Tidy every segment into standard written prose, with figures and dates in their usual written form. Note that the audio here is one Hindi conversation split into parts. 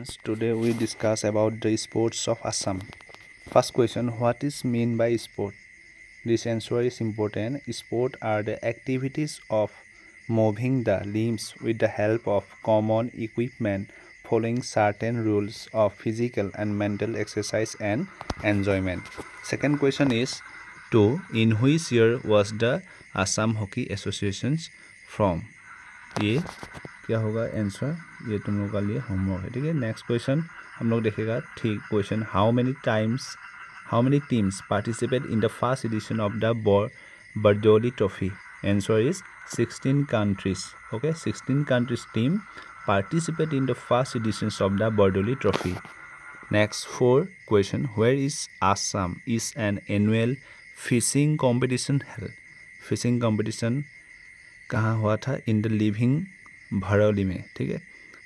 students, today we discuss about the sports of Assam. First question, what is mean by sport? This answer is important. Sport are the activities of moving the limbs with the help of common equipment, following certain rules of physical and mental exercise and enjoyment. Second question is, in which year was the Assam Hockey Association from? ये क्या होगा आंसर, ये तुम लोगों का लिए होमवर्क है, ठीक है। नेक्स्ट क्वेश्चन हम लोग देखेगा, ठीक question, how many teams participate in the first edition of the Bordoloi trophy? Answer is 16 countries, okay. 16 countries team participate in the first edition of the Bordoloi trophy. Next four question, where is Assam is an annual fishing competition held? Fishing competition कहाँ हुआ था? इन द लिविंग भरौली में, ठीक है।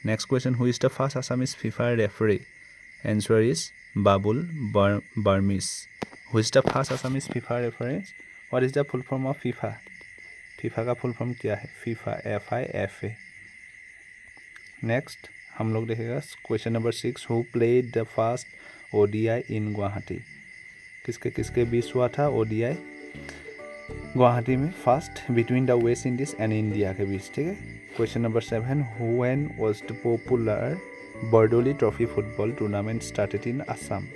Next question, who is the first Assamese FIFA referee? Answer is Babul Burmese. Who is the first Assamese FIFA referee? What is the full form of FIFA? FIFA का फुल फॉर्म क्या है? FIFA, FIFA। नेक्स्ट हम लोग देखेगा question number 6, who played the first ODI इन गुवाहाटी? किसके किसके बीच हुआ था ODI गुवाहाटी में? First between the West Indies and India के बीच, ठीक है। Question number 7, when was the popular Bardoli trophy football tournament started in Assam?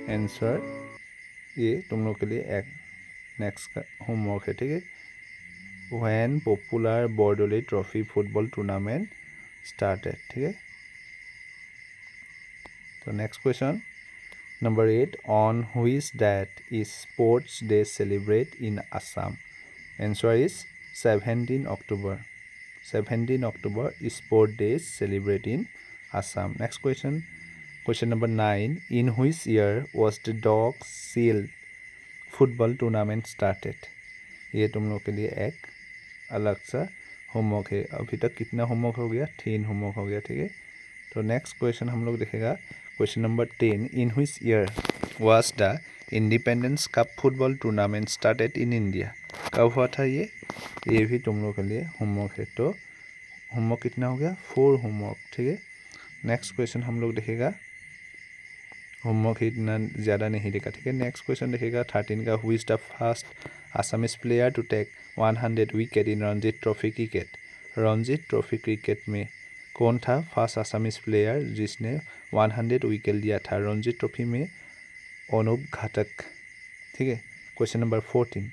Answer ये तुम लोग के लिए एक नेक्स्ट का होमवर्क है, ठीक है। When popular Bardoli trophy football tournament started, ठीक है। तो next question number 8, on which date is Sports Day celebrated in Assam? Answer is 17 October. 17 October is Sport Day celebrated in Assam. Next question. Question number 9, in which year was the Dog Shield football tournament started? ये तुम लोग के लिए एक अलग सा होमवर्क है। अभी तक कितना होमवर्क हो गया? 3 होमवर्क हो गया, ठीक है। तो नेक्स्ट क्वेश्चन हम लोग देखेगा question number 10, in which year was the independence cup football tournament started in India? कब हुआ था ये भी तुम लोग के लिए होमवर्क है। तो होमवर्क कितना हो गया? 4 होमवर्क, ठीक है। नेक्स्ट क्वेश्चन हम लोग देखेगा, होमवर्क इतना ज़्यादा नहीं देखा, ठीक है। नेक्स्ट क्वेश्चन देखेगा 13 का, who is the first Assamese player to take 100 wicket in Ranjit trophy cricket? Ranjit trophy cricket में कौन था फर्स्ट आसामीज प्लेयर जिसने 100 विकेट लिया था रणजीत ट्रॉफी में? अनुप घाटक, ठीक है। Question number 14,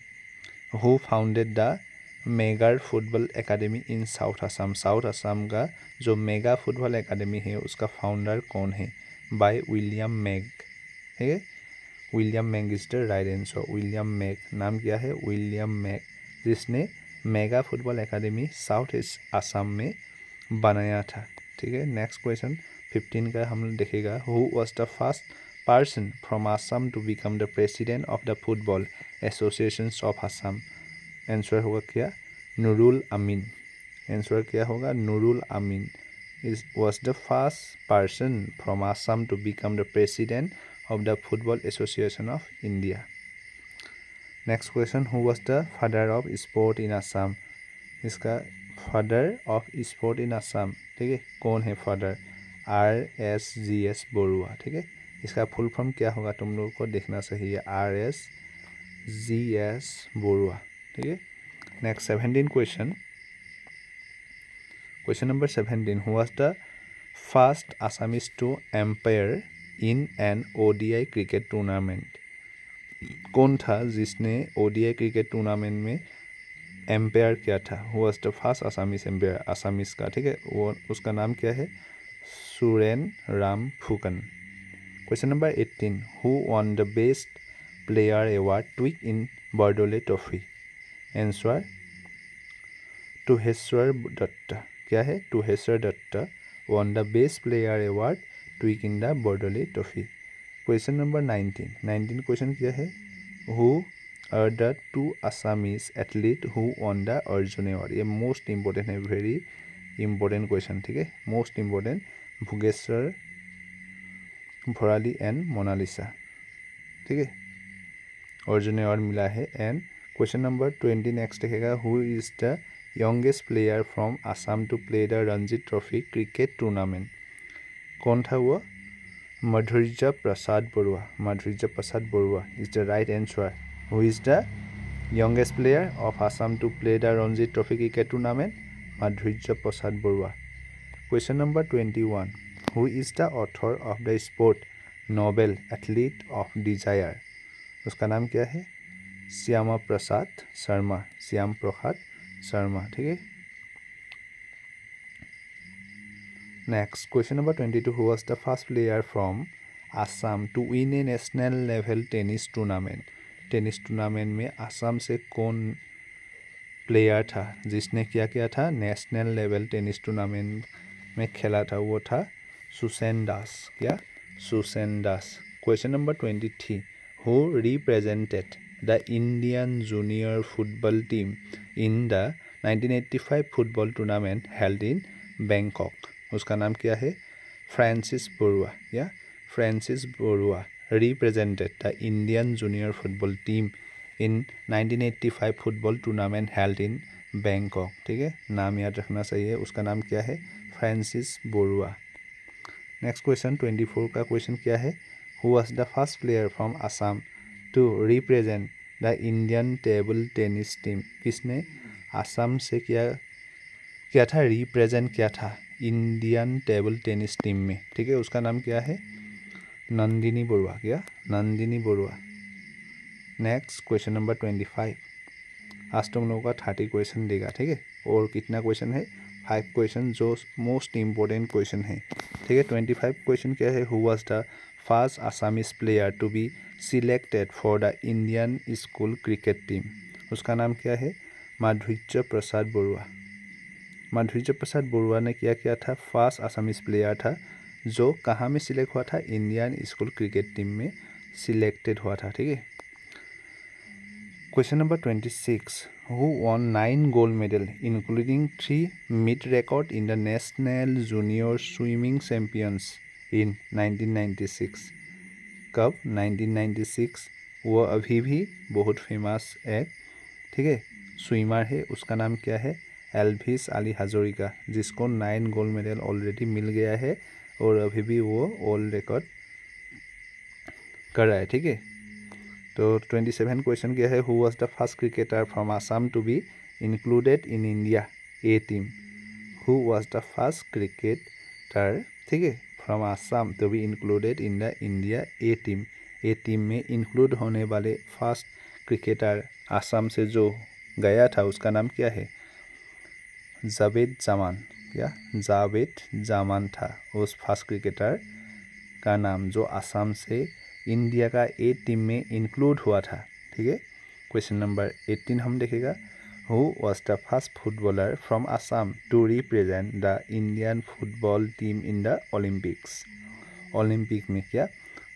who founded the mega football academy in south Assam? South Assam का जो मेगा फुटबॉल एकेडमी है उसका फाउंडर कौन है? बाय विलियम मैग, ठीक है। William Mag is the right answer. William Mag, नाम क्या है? विलियम मैग, जिसने mega football academy south east Assam में बनाया था, ठीक है। नेक्स्ट क्वेश्चन 15 का हम लोग देखेगा, who was the first person from Assam to become the president of the football association of Assam? Answer होगा क्या? नूरुल अमीन। आंसर क्या होगा? Nurul Amin is was the first person from Assam to become the president of the football association of India. Next question, who was the father of sport in Assam? इसका father of sport in Assam, ठीक है, कौन है फादर? RSGS बरुआ, ठीक है। इसका फुल फॉर्म क्या होगा तुम लोगों को देखना चाहिए, RSGS बरुआ, ठीक है। Next 17 question, question number 17, who was the first Assamese to umpire in an ODI cricket tournament? कौन था जिसने ODI क्रिकेट टूर्नामेंट में एम्पायर किया था? Who was the first Assamese umpire, Assamese का, ठीक है, वो उसका नाम क्या है? Suren Ram Phukan. Question number 18, who won the best player award twice in Bordoloi trophy? Answer Tuheshwar Dutta, क्या है? Tuheshwar Dutt one the best player award twice in the Bordoloi trophy. Question number 19 question क्या है? Who are the 2 Assamese athlete who won the Arjuna award? ये मोस्ट इंपॉर्टेंट है, वेरी इंपॉर्टेंट क्वेश्चन, ठीक है, most important. Bhogeswar Bharali and Monalisa, ठीक है, अर्जुन अवार्ड मिला है। एंड क्वेश्चन नंबर 20 नेक्स्ट देखेगा, who is the youngest player from Assam to play the Ranjit trophy cricket tournament? कौन था वो? Madhurya Prasad Barua. Madhurya Prasad Barua is the right answer. Who is the youngest player of Assam to play the Ranji Trophy cricket tournament? Madhurya Prasad Barua. Question number 21. Who is the author of the sport Nobel Athlete of Desire? उसका नाम क्या है? श्यामा प्रसाद शर्मा. श्याम प्रसाद शर्मा. ठीक है. Next, question number 22. Who was the first player from Assam to win a national level tennis tournament? Tennis tournament में असम से कौन प्लेयर था जिसने क्या किया था? नेशनल लेवल टेनिस टूर्नामेंट में खेला था. वो था सुसेन दास. क्या? Susen Das. Question number 23. Who represented the Indian junior football team in the 1985 football tournament held in Bangkok? उसका नाम क्या है? फ्रांसिस बरुआ. या Francis Barua represented the Indian junior football team in 1985 football tournament held in Bangkok. ठीक है, नाम याद रखना चाहिए. उसका नाम क्या है? फ्रांसिस बरुआ. नेक्स्ट क्वेश्चन 24 का क्वेश्चन क्या है? Who was the first player from Assam to represent the Indian table tennis team? किसने असम से क्या था? रिप्रेजेंट किया था इंडियन टेबल टेनिस टीम में. ठीक है, उसका नाम क्या है? नंदिनी बरुआ. क्या? Nandini Barua. Next question number 25. आज तुम लोगों का 30 क्वेश्चन देगा. ठीक है, और कितना क्वेश्चन है? 5 क्वेश्चन जो मोस्ट इम्पोर्टेंट क्वेश्चन है. ठीक है, 25 क्वेश्चन क्या है? Who was the first Assamese player to be selected for the Indian school cricket team? उसका नाम क्या है? माधुर्य प्रसाद बरुआ. माधुर्य प्रसाद बरुआ ने क्या किया था? फर्स्ट आसामीज प्लेयर था जो कहाँ में सिलेक्ट हुआ था? इंडियन स्कूल क्रिकेट टीम में सिलेक्टेड हुआ था. ठीक है. Question number 26. Who won 9 gold medal including 3 meet record in the national junior swimming champions in 1996? कब? 1996. वो अभी भी बहुत फेमस एक, ठीक है, स्विमर है. उसका नाम क्या है? एल्विस अली हजारिका, जिसको 9 गोल्ड मेडल ऑलरेडी मिल गया है और अभी भी वो वर्ल्ड रिकॉर्ड कर रहा है. ठीक है, तो 27 क्वेश्चन क्या है? Who was the first cricketer from Assam to be included in India A team? Who was the first cricketer, ठीक है, from Assam to be included in the India A team? A team में इंक्लूड होने वाले फर्स्ट क्रिकेटर आसाम से जो गया था उसका नाम क्या है? जावेद जमान. क्या? जावेद जमान था उस फर्स्ट क्रिकेटर का नाम जो असम से इंडिया का ए टीम में इंक्लूड हुआ था. ठीक है. क्वेश्चन नंबर 18 हम देखेगा. Who was the first footballer from Assam to represent the Indian football team in the Olympics? Olympic में क्या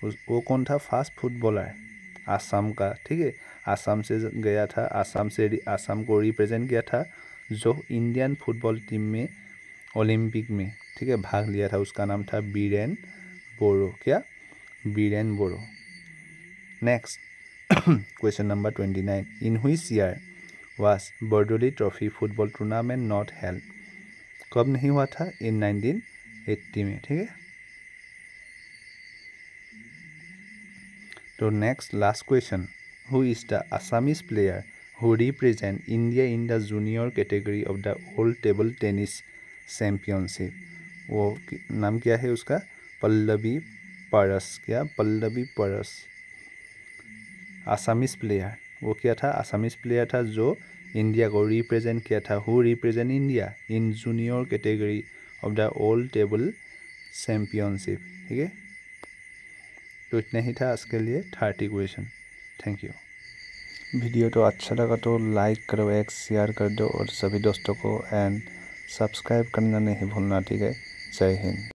वो कौन था? फर्स्ट फुटबॉलर असम का. ठीक है, असम से गया था, असम को रिप्रेजेंट किया था, जो इंडियन फुटबॉल टीम में ओलंपिक में, ठीक है, भाग लिया था. उसका नाम था बीरेन बोरो. क्या? Biren Boro. Next question number 29. In which year was Bordoloi trophy football tournament not held? कब नहीं हुआ था? इन 1980 में. ठीक है. तो next last question. Who is the Assamese player who represent India in the junior category of the World Table Tennis Championship? वो नाम क्या है उसका? पल्लवी परस. क्या? पल्लवी परस. Assamese player. वो क्या था? आसामीज प्लेयर था जो इंडिया को रिप्रेजेंट किया था. Who represent India in junior category of the world table championship? ठीक है, तो इतना ही था आज के लिए 30 क्वेश्चन. Thank you. वीडियो तो अच्छा लगा तो लाइक करो, एक शेयर कर दो और सभी दोस्तों को, एंड सब्सक्राइब करना नहीं भूलना. ठीक है. जय हिंद.